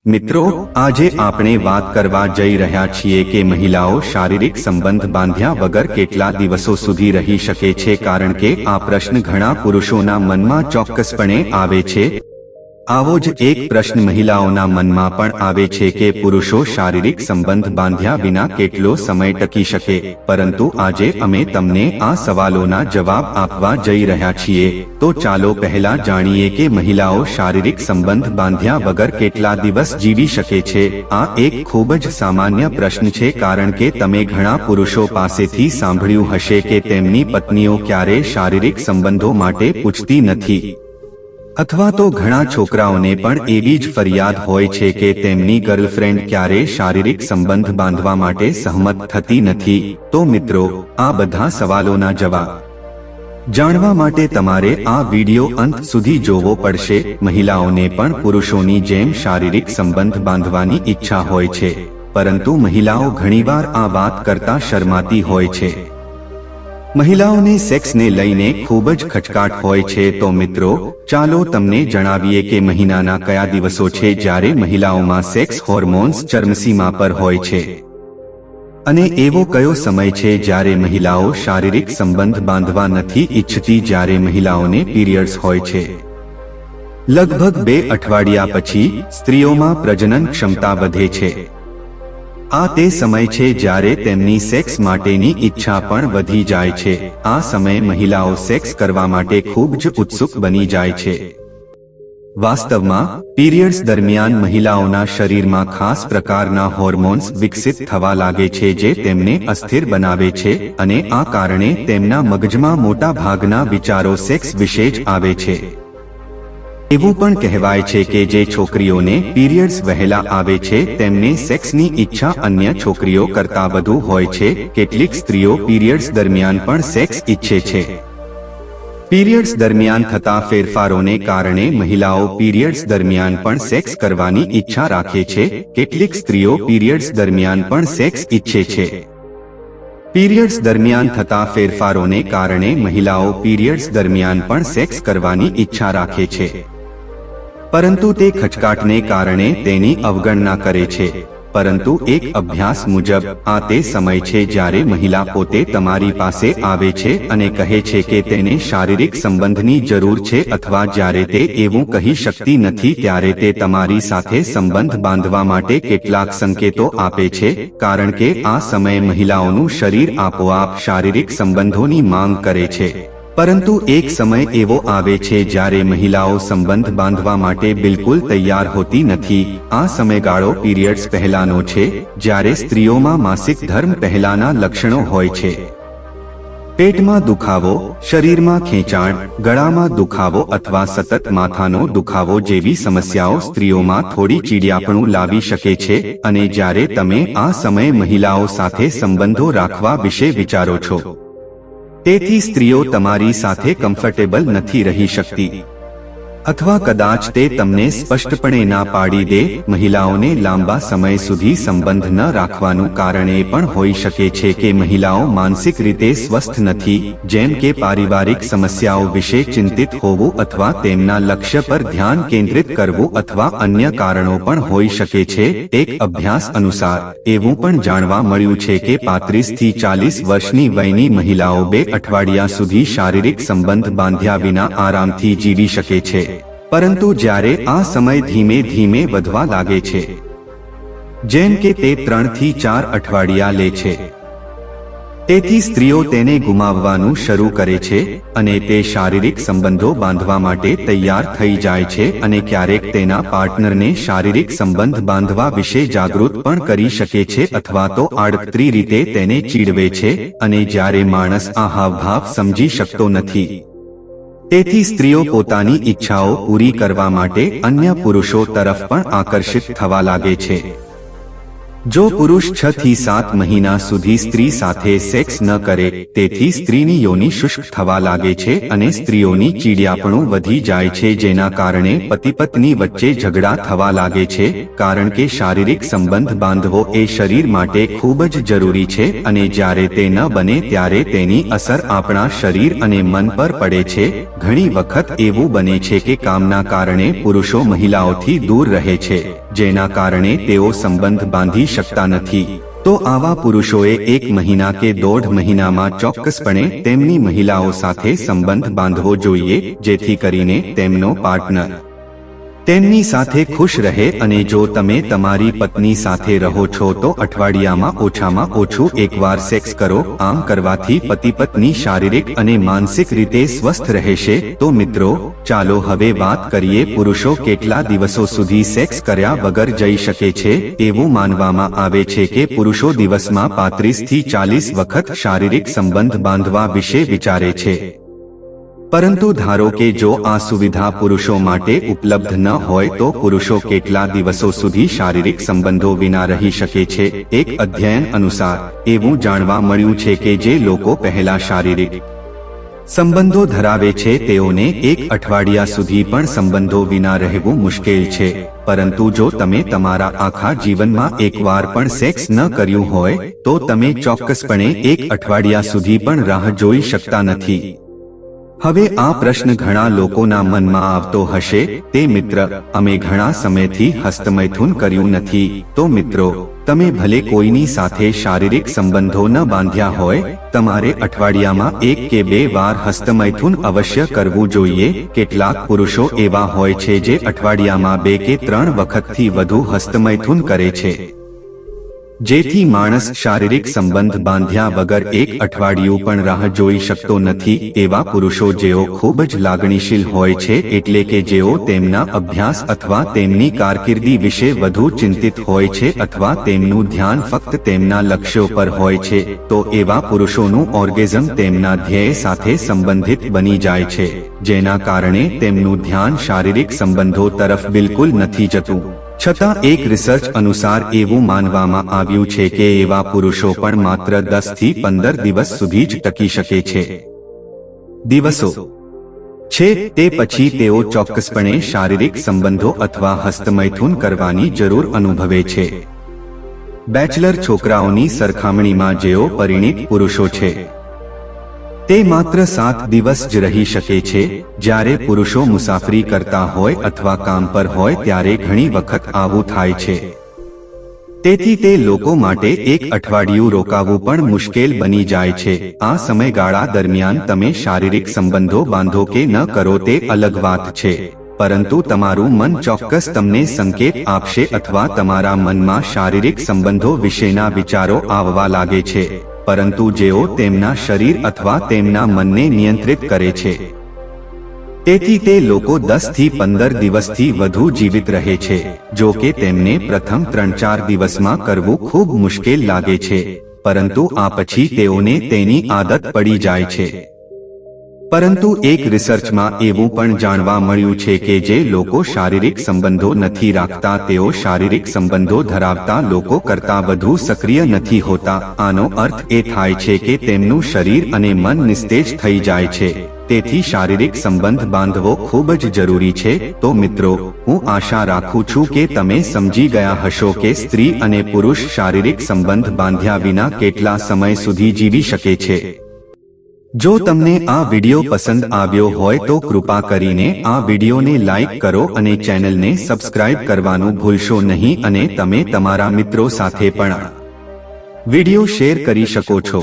મિત્રો, આજે આપણે વાત કરવા જઈ રહ્યા છીએ કે મહિલાઓ શારીરિક સંબંધ બાંધ્યા વગર કેટલા દિવસો સુધી રહી શકે છે, કારણ કે આ પ્રશ્ન ઘણા પુરુષોના મનમાં ચોક્કસપણે આવે છે। આવો જ એક પ્રશ્ન મહિલાઓના મનમાં પણ આવે છે કે પુરુષો શારીરિક સંબંધ બાંધ્યા વિના કેટલો સમય ટકી શકે, પરંતુ આજે અમે તમને આ સવાલોના જવાબ આપવા જઈ રહ્યા છીએ। તો ચાલો પહેલા જાણીએ કે મહિલાઓ શારીરિક સંબંધ બાંધ્યા વગર કેટલા દિવસ જીવી શકે છે। આ એક ખૂબ જ સામાન્ય પ્રશ્ન છે, કારણ કે તમે ઘણા પુરુષો પાસેથી સાંભળ્યું હશે કે તેમની પત્નીઓ ક્યારેય શારીરિક સંબંધો માટે પૂછતી નથી, અથવા તો ઘણા છોકરાઓને પણ એવી જ ફરિયાદ હોય છે કે તેમની ગર્લફ્રેન્ડ ક્યારેય શારીરિક સંબંધ બાંધવા માટે સહમત થતી નથી। તો મિત્રો, આ બધા સવાલોના જવાબ જાણવા માટે તમારે આ વિડિયો અંત સુધી જોવો પડશે। મહિલાઓને પણ પુરુષોની જેમ શારીરિક સંબંધ બાંધવાની ઈચ્છા હોય છે, પરંતુ મહિલાઓ ઘણીવાર આ વાત કરતા શરમાતી હોય છે। મહિલાઓને સેક્સને લઈને ખૂબ જ ખચકાટ હોય છે। તો મિત્રો, ચાલો તમને જણાવીએ કે મહિનાના કયા દિવસો છે જ્યારે મહિલાઓમાં સેક્સ હોર્મોન્સ ચરમસીમા પર હોય છે, અને એવો કયો સમય છે જ્યારે મહિલાઓ શારીરિક સંબંધ બાંધવા નથી ઈચ્છતી, જ્યારે મહિલાઓને પીરિયડ્સ હોય છે। લગભગ 2 અઠવાડિયા પછી સ્ત્રીઓમાં પ્રજનન ક્ષમતા વધે છે। આ તે સમય છે જ્યારે તેમની સેક્સ માટેની ઈચ્છા પણ વધી જાય છે। આ સમયે મહિલાઓ સેક્સ કરવા માટે ખૂબ જ ઉત્સુક બની જાય છે। વાસ્તવમાં પીરિયડ્સ દરમિયાન મહિલાઓના શરીરમાં ખાસ પ્રકારના હોર્મોન્સ વિકસિત થવા લાગે છે જે તેમને અસ્થિર બનાવે છે, અને આ કારણે તેમના મગજમાં મોટા ભાગના વિચારો સેક્સ વિશે જ આવે છે। એવું પણ કહેવાય છે કે જે છોકરીઓને પીરિયડ્સ વહેલા આવે છે તેમને સેક્સની ઈચ્છા અન્ય છોકરીઓ કરતાં વધુ હોય છે। કેટલીક સ્ત્રીઓ પીરિયડ્સ દરમિયાન પણ સેક્સ ઈચ્છે છે। પીરિયડ્સ દરમિયાન થતા ફેરફારોને કારણે મહિલાઓ પીરિયડ્સ દરમિયાન પણ સેક્સ કરવાની ઈચ્છા રાખે છે। કેટલીક સ્ત્રીઓ પીરિયડ્સ દરમિયાન પણ સેક્સ ઈચ્છે છે। પીરિયડ્સ દરમિયાન થતા ફેરફારોને કારણે મહિલાઓ પીરિયડ્સ દરમિયાન પણ સેક્સ કરવાની ઈચ્છા રાખે છે, પરંતુ તે ખચકાટને કારણે તેની અવગણના કરે છે। પરંતુ એક અભ્યાસ મુજબ આ તે સમય છે જ્યારે મહિલા પોતે તમારી પાસે આવે છે અને કહે છે કે તેને શારીરિક સંબંધની જરૂર છે, અથવા જ્યારે તે એવું કહી શકતી નથી ત્યારે તે તમારી સાથે સંબંધ બાંધવા માટે કેટલાક સંકેતો આપે છે, કારણ કે આ સમયે મહિલાઓનું શરીર આપોઆપ શારીરિક સંબંધોની માંગ કરે છે। પરંતુ એક સમય એવો આવે છે જ્યારે મહિલાઓ સંબંધ બાંધવા માટે બિલકુલ તૈયાર હોતી નથી। આ સમયગાળો પીરિયડ્સ પહેલાનો છે, જ્યારે સ્ત્રીઓમાં માસિક ધર્મ પહેલાના લક્ષણો હોય છે। પેટમાં દુખાવો, શરીરમાં ખેંચાણ, ગળામાં દુખાવો અથવા સતત માથાનો દુખાવો જેવી સમસ્યાઓ સ્ત્રીઓમાં થોડી ચીડિયાપણું લાવી શકે છે, અને જ્યારે તમે આ સમયે મહિલાઓ સાથે સંબંધો રાખવા વિશે વિચારો છો, તેથી સ્ત્રીઓ તમારી સાથે કમ્ફર્ટેબલ નથી રહી શકતી, અથવા કદાચ તે તમને સ્પષ્ટપણે ના પાડી દે। મહિલાઓને લાંબા સમય સુધી સંબંધ ન રાખવાનું કારણ એ પણ હોઈ શકે છે કે મહિલાઓ માનસિક રીતે સ્વસ્થ નથી, જેમ કે પારિવારિક સમસ્યાઓ વિશે ચિંતિત હોવું, અથવા તેમના લક્ષ્ય પર ધ્યાન કેન્દ્રિત કરવું, અથવા અન્ય કારણો પણ હોઈ શકે છે। એક અભ્યાસ અનુસાર એવું પણ જાણવા મળ્યું છે કે 35 થી 40 વર્ષની વયની મહિલાઓ 2 અઠવાડિયા સુધી શારીરિક સંબંધ બાંધ્યા વિના આરામથી જીવી શકે છે, પરંતુ જ્યારે આ સમય ધીમે ધીમે વધવા લાગે છે, જેમ કે તે 3 થી 4 અઠવાડિયા લે છે, તેથી સ્ત્રીઓ તેને ગુમાવવાનું શરૂ કરે છે અને તે શારીરિક સંબંધો બાંધવા માટે તૈયાર થઈ જાય છે, અને ક્યારેક તેના પાર્ટનરને શારીરિક સંબંધ બાંધવા વિશે જાગૃત પણ કરી શકે છે, અથવા તો આડકતરી રીતે તેને ચીડવે છે। અને જ્યારે માણસ આ હાવભાવ સમજી શકતો નથી, તેથી સ્ત્રીઓ પોતાની ઈચ્છાઓ પૂરી કરવા માટે અન્ય પુરુષો તરફ પણ આકર્ષિત થવા લાગે છે। જો પુરુષ 6 થી 7 મહિના સુધી સ્ત્રી સાથે સેક્સ ન કરે તેથી સ્ત્રીની યોનિ શુષ્ક થવા લાગે છે અને સ્ત્રીઓની ચીડિયાપણું વધી જાય છે, જેના કારણે પતિ પત્ની વચ્ચે ઝઘડા થવા લાગે છે, કારણ કે શારીરિક સંબંધ બાંધવો એ શરીર માટે ખૂબ જ જરૂરી છે અને જ્યારે તે ન બને ત્યારે તેની અસર આપણા શરીર અને મન પર પડે છે. ઘણી વખત એવું બને છે કે કામના કારણે પુરુષો મહિલાઓથી દૂર રહે છે, જેના કારણે તેઓ સંબંધ બાંધી શકતા નથી. તો આવા પુરુષોએ 1 મહિના કે 1.5 મહિનામાં ચોક્કસપણે તેમની મહિલાઓ સાથે સંબંધ બાંધવો જોઈએ, જેથી કરીને તેમનો પાર્ટનર તેમની સાથે ખુશ રહે. અને જો તમે તમારી પત્ની સાથે રહો છો તો અઠવાડિયામાં ઓછામાં ઓછું એકવાર સેક્સ કરો. આમ કરવાથી પતિ પત્ની શારીરિક અને માનસિક રીતે સ્વસ્થ રહેશે. તો મિત્રો, ચાલો હવે વાત કરીએ પુરુષો કેટલા દિવસો સુધી સેક્સ કર્યા વગર જઈ શકે છે. એવું માનવામાં આવે છે કે પુરુષો દિવસમાં 35 થી 40 વખત શારીરિક સંબંધ બાંધવા વિશે વિચારે છે. પરંતુ ધારો કે જો આ સુવિધા પુરુષો માટે ઉપલબ્ધ ન હોય તો પુરુષો કેટલા દિવસો સુધી શારીરિક સંબંધો વિના રહી શકે છે. એક અધ્યયન અનુસાર એવું જાણવા મળ્યું છે કે જે લોકો પહેલા શારીરિક સંબંધો ધરાવે છે તેઓને 1 અઠવાડિયા સુધી પણ સંબંધો વિના રહેવું મુશ્કેલ છે. પરંતુ જો તમે તમારા આખા જીવનમાં એકવાર પણ સેક્સ ન કર્યું હોય તો તમે ચોક્કસપણે 1 અઠવાડિયા સુધી પણ રાહ જોઈ શકતા નથી. હવે આ પ્રશ્ન ઘણા લોકોના મનમાં આવતો હશે, તે મિત્ર, અમે ઘણા સમયથી હસ્તમૈથુન કર્યું નથી. તો મિત્રો, તમે ભલે કોઈની સાથે શારીરિક સંબંધો ન બાંધ્યા હોય, તમારે અઠવાડિયામાં 1 કે 2 વાર હસ્તમૈથુન અવશ્ય કરવું જોઈએ. કેટલાક પુરુષો એવા હોય છે જે અઠવાડિયામાં 2 કે 3 વખતથી વધુ હસ્તમૈથુન કરે છે. જેથી માણસ શારીરિક સંબંધ બાંધ્યા વગર 1 અઠવાડિયું પણ રાહ જોઈ શકતો નથી. એવા પુરુષો જેઓ ખૂબ જ લાગણીશીલ હોય છે, એટલે કે જેઓ તેમના અભ્યાસ અથવા તેમની કારકિર્દી વિશે વધુ ચિંતિત હોય છે અથવા તેમનું ધ્યાન ફક્ત તેમના લક્ષ્યો પર હોય છે, તો એવા પુરુષોનું ઓર્ગેઝમ તેમના ધ્યેય સાથે સંબંધિત બની જાય છે, જેના કારણે તેમનું ધ્યાન શારીરિક સંબંધો તરફ બિલકુલ નથી જતું. છતાં એક રિસર્ચ અનુસાર એવું માનવામાં આવ્યું છે કે એવા પુરુષો પણ માત્ર 10 થી 15 દિવસ સુધી જ ટકી શકે છે. દિવસો છે તે પછી તેઓ ચોક્કસપણે શારીરિક સંબંધો અથવા હસ્તમૈથુન કરવાની જરૂર અનુભવે છે. બેચલર છોકરાઓની સરખામણીમાં જેઓ પરિણીત પુરુષો છે તે માત્ર 7 દિવસ જ રહી શકે છે. જ્યારે પુરુષો મુસાફરી કરતા હોય અથવા કામ પર હોય ત્યારે ઘણી વખત આવું થાય છે. તેથી તે લોકો માટે 1 અઠવાડિયું રોકાવું પણ મુશ્કેલ બની જાય છે. આ સમયગાળા દરમિયાન તમે શારીરિક સંબંધો બાંધો કે ન કરો તે અલગ વાત છે, પરંતુ તમારું મન ચોક્કસ તમને સંકેત આપશે અથવા તમારા મનમાં શારીરિક સંબંધો વિશેના વિચારો આવવા લાગે છે, પરંતુ જેઓ તેમના શરીર અથવા તેમના મનને નિયંત્રિત કરે છે. તેથી તે લોકો 10 થી 15 દિવસથી વધુ જીવિત રહે છે. જો કે તેમને પ્રથમ 3-4 દિવસમાં કરવું ખૂબ મુશ્કેલ લાગે છે, પરંતુ આ પછી તેઓને તેની આદત પડી જાય છે. પરંતુ એક રિસર્ચમાં એવું પણ જાણવા મળ્યું છે કે જે લોકો શારીરિક સંબંધો નથી રાખતા તેઓ શારીરિક સંબંધો ધરાવતા લોકો કરતાં વધુ સક્રિય નથી હોતા. આનો અર્થ એ થાય છે કે તેમનું શરીર અને મન નિસ્તેજ થઈ જાય છે. તેથી શારીરિક સંબંધ બાંધવો ખૂબ જ જરૂરી છે. તો મિત્રો, હું આશા રાખું છું કે તમે સમજી ગયા હશો કે સ્ત્રી અને પુરુષ શારીરિક સંબંધ બાંધ્યા વિના કેટલા સમય સુધી જીવી શકે છે. જો તમને આ વિડિયો પસંદ આવ્યો હોય તો કૃપા કરીને આ વિડિયોને લાઈક કરો અને ચેનલને સબસ્ક્રાઇબ કરવાનું ભૂલશો નહીં અને તમે તમારા મિત્રો સાથે પણ વિડિયો શેર કરી શકો છો.